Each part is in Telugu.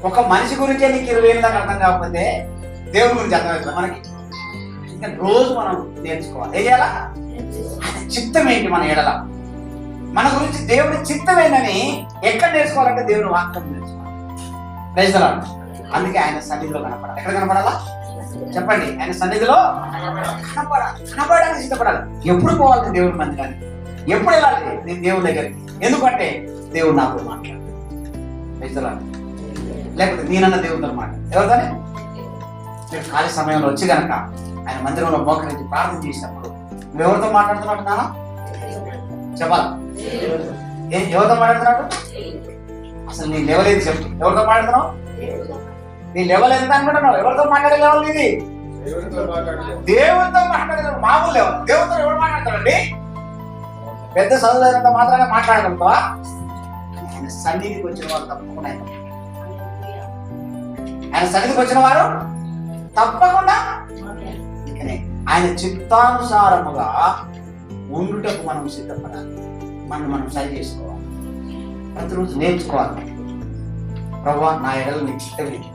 ఒక మనిషి గురించే నీకు 20 ఏళ్ళ దాకా అర్థం కాకపోతే దేవుని గురించి అర్థమవుతుంది మనకి. ఇంకా రోజు మనం నేర్చుకోవాలి. ఏం చేయాలా? ఆయన చిత్తం ఏంటి మన ఎడల, మన గురించి దేవుని చిత్తం ఏంటని ఎక్కడ నేర్చుకోవాలంటే దేవుని వాక్యం నేర్చుకోవాలి. Praise the Lord. అందుకే ఆయన సన్నిధిలో కనపడాలి. ఎక్కడ కనపడాలా చెప్పండి? ఆయన సన్నిధిలో కనపడడానికి సిద్ధపడాలి. ఎప్పుడు పోవాలి దేవుని మందిరానికి? ఎప్పుడు వెళ్ళాలి నేను దేవుని దగ్గరికి? ఎందుకంటే దేవుడు నాతో మాట్లాడు. Praise the Lord. లేకపోతే నేనన్న దేవుడితో మాట్లాడు. ఎవరితోనే? మీరు ఖాళీ సమయంలో వచ్చి కనుక ఆయన మందిరంలో మోకరించి ప్రార్థన చేసినప్పుడు నువ్వు ఎవరితో మాట్లాడుతున్నాడు? నాన్న చెప్పాలా? ఎవరితో మాట్లాడుతున్నాడు? అసలు నీ లెవెల్ ఏది చెప్పు. ఎవరితో మాట్లాడుతున్నావు? నీ లెవెల్ ఎంత అనుకుంటున్నావు? ఎవరితో మాట్లాడే లెవెల్ ఇది? దేవుడితో మాట్లాడే మామూలు లెవెల్. దేవుడితో ఎవరు మాట్లాడతాడండి? పెద్ద చదువులంత మాత్రమే మాట్లాడగలుగుతావా? ఆయన సన్నిధికి వచ్చిన వారు తప్పకుండా, ఆయన సన్నిధికి వచ్చిన వారు తప్పకుండా ఆయన చిత్తానుసారముగా ఉండుటకు మనం సిద్ధపడాలి. మనం సరి చేసుకోవాలి. ప్రతిరోజు నేర్చుకోవాలి. ప్రభువా నా ఎడల నీ చిత్తం ఏంటి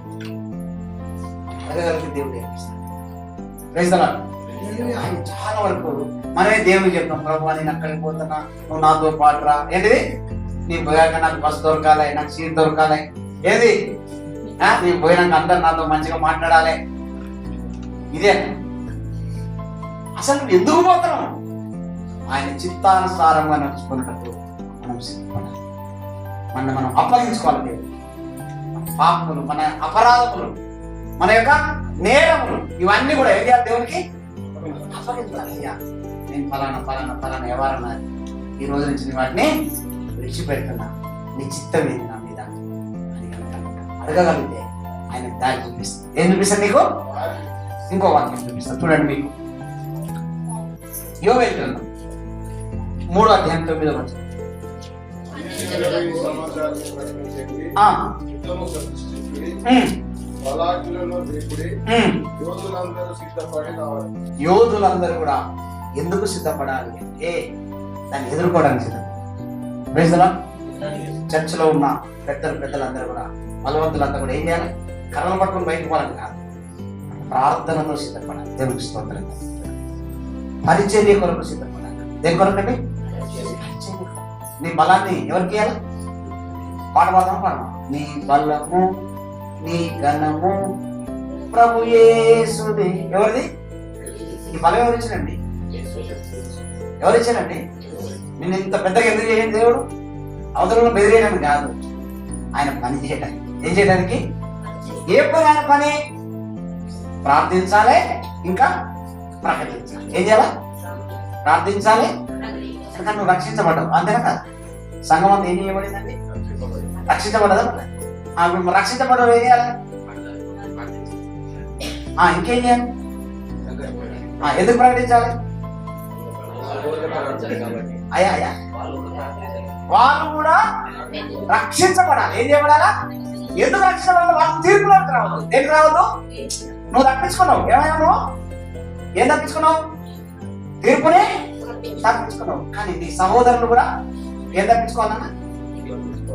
అడగగలిగితే దేవుడు నేర్పిస్తాడు. Praise the lord. ఆయన చాలా వరకు మనమే దేవుడికి చెప్తాం, ప్రభువా నేను అక్కడికి పోతున్నా, నువ్వు నాతో పాటు రా. ఏంటిది? నీ పోయాక నాకు బస్సు దొరకాలి, నాకు సీట్ దొరకాలి. ఏది? నేను పోయినాక అందరు నాతో మంచిగా మాట్లాడాలి. ఇదే అసలు నువ్వు ఎందుకు పోతున్నావు? ఆయన చిత్తానుసారంగా నడుచుకున్నట్టు మనం సిద్ధపడాలి. మనం అప్పగించుకోవాలి. దేవుడు మన పాపములు, మన అపరాధములు, మన యొక్క నేరములు ఇవన్నీ కూడా ఏం చేయాలి? దేవునికి అప్పగించాలి. అయ్యా నేను ఫలానా ఎవరన్నా ఈ రోజు నుంచి వాటిని విడిచిపెడుతున్నా, నీ చిత్తం ఏంటి నా మీద అని అడగగలిగితే ఆయన దారి చూపిస్తుంది. ఏం చూపిస్తాను నీకు? ఇంకో వాక్యం చూపిస్తాను చూడండి. మీకు యోవేలు గ్రంథం 3వ అధ్యాయం 9వ వచనం. యోధులందరూ కూడా ఎందుకు సిద్ధపడాలి అంటే దాన్ని ఎదుర్కోవడానికి సిద్ధం. చర్చిలో ఉన్న పెద్దలందరూ కూడా, బలవంతులంతా కూడా ఏం చేయాలి? కర్రలు పట్టుకుని బయటకు పోవాలని కాదు, ప్రార్థనతో సిద్ధపడాలి. దేవునికి స్తోత్రం. పరిచర్య కొరకు సిద్ధపడాలి. దేని కొరకు అండి? నీ బలాన్ని ఎవరికి ఇవ్వాలి? పాట పాడమా? నీ బలము నీ ఘనము ప్రభు యేసుదే. ఎవరిది? ఈ బలం ఎవరు ఇచ్చారండి? ఎవరు ఇచ్చారండి? నేను ఇంత పెద్దగా ఎందుకు చేయండి? దేవుడు అవతలలో బెదిరేయడానికి కాదు, ఆయన పని చేయడానికి. ఏం చేయడానికి? ఏ పని? ఆయన పని ప్రార్థించాలి, ఇంకా ప్రకటించాలి. ఏం చేయాలి? ప్రార్థించాలి. నువ్వు రక్షించబడ్డావు అంతేనా కాదు? సంఘం అంతా ఏం చేయబడిందండి? రక్షించబడ్డదా? రక్షించబడ్డావు ఏం చేయాలి? ఇంకేం చేయాలి? ఎందుకు ప్రకటించాలి? అయ్యా వాళ్ళు కూడా రక్షించబడాలి. ఏం చేయబడాలా? ఎందుకు రక్షించబడాలి? వాళ్ళు తీర్పులోకి రావద్దు. దేనికి రావద్దు? నువ్వు తప్పించుకున్నావు. ఏమైనా నువ్వు ఏం తప్పించుకున్నావు? తీర్పుని తప్పించుకున్నావు. కానీ నీ సహోదరులు కూడా ఏం తప్పించుకోవాలన్నా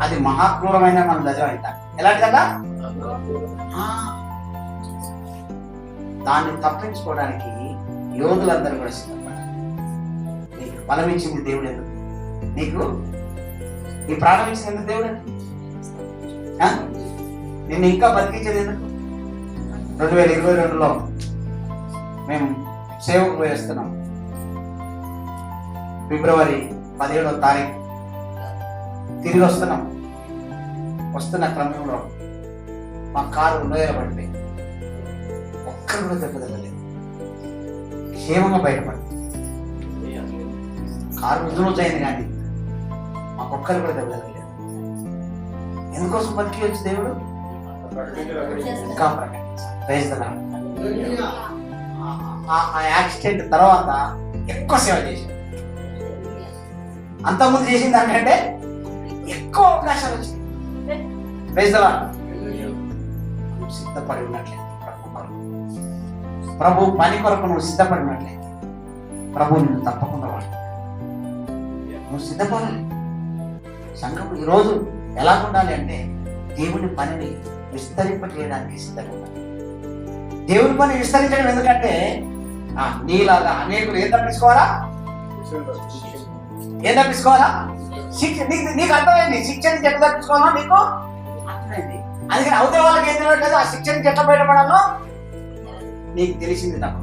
అది మహాక్రూరమైన మన దజం అవుతాం. ఎలాంటిదన్నా దాన్ని తప్పించుకోవడానికి యోధులందరూ కూడా సిద్ధపడాలి. నీకు బలం ఇచ్చింది దేవుడు ఎందుకు? నీకు ఈ ప్రాణం ఇచ్చింది ఎందుకు దేవుడు? నిన్ను ఇంకా బతికించేది ఎందుకు? 2022లో మేము సేవకు పోయేస్తున్నాం. ఫిబ్రవరి 17వ తారీఖు తిరిగి వస్తున్నాం. వస్తున్న క్రమంలో మా కారు లోయలో పడిపోయింది. ఒక్కరు కూడా దెబ్బతగలేదు. క్షేమంగా బయటపడింది. కారు రుజువుతయింది కానీ మాకొక్కరు కూడా దెబ్బతగలేదు. ఎందుకోసం బతికి వచ్చి దేవుడు ఇంకా ప్రకటించాలి. ఆ యాక్సిడెంట్ తర్వాత ఎక్కువ సేవ చేసింది. అంతకుముందు చేసింది దానికంటే ఎక్కువ అవకాశాలు వచ్చింది. Praise the Lord. నువ్వు సిద్ధపడి ఉన్నట్లయితే ప్రభు పని కొరకు నువ్వు సిద్ధపడి ఉన్నట్లయితే ప్రభు నిన్ను తప్పకుండా వాడు. నువ్వు సిద్ధపడాలి. సంఘం ఈరోజు ఎలా ఉండాలి అంటే దేవుని పనిని విస్తరింపజేయడానికి సిద్ధంగా ఉండాలి. దేవుని పని విస్తరించడం ఎందుకంటే నీలాగా అనేకులు ఏం తప్పించుకోవాలా? ఏం తప్పించుకోవాలా? నీకు అర్థమైంది శిక్ష నుంచి ఎట్లా తప్పించుకోవాలో నీకు అర్థమైంది. అందుకని అవతల వాళ్ళకి ఏం తెలియట్లేదు, ఆ శిక్ష నుంచి ఎట్లా బయటపడాలో నీకు తెలిసింది తప్ప.